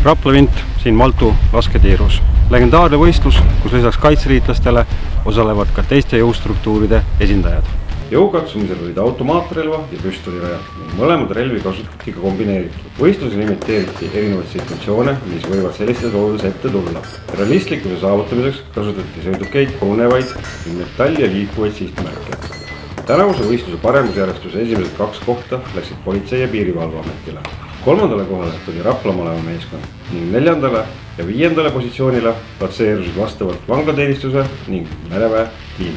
Rapla vint, siin Maltu lasketiirus. Legendaarne võistlus, kus lisaks kaitseliitlastele osalevad ka teiste jõustruktuuride esindajad. Jõukatsumisel olid automaatrelva ja püstolirajad ning mõlemad relvi kasutati ka kombineeritud. Võistlusel imiteeriti erinevaid situatsioone, mis võivad sellistes oludes ette tulla. Realistlikkuse saavutamiseks kasutati sõidukeid, punevaid ning metalli ja liikuvaid sihtmärke. Tänavuse võistluse paremusjärjestuse esimesed 2 kohta läksid Politsei- ja Piirivalveametile. 3. kohale tuli Rapla maleva meeskond ning 4. ja 5. positsioonile platseerusid vastavalt vanglateenistuse ning mereväe tiim.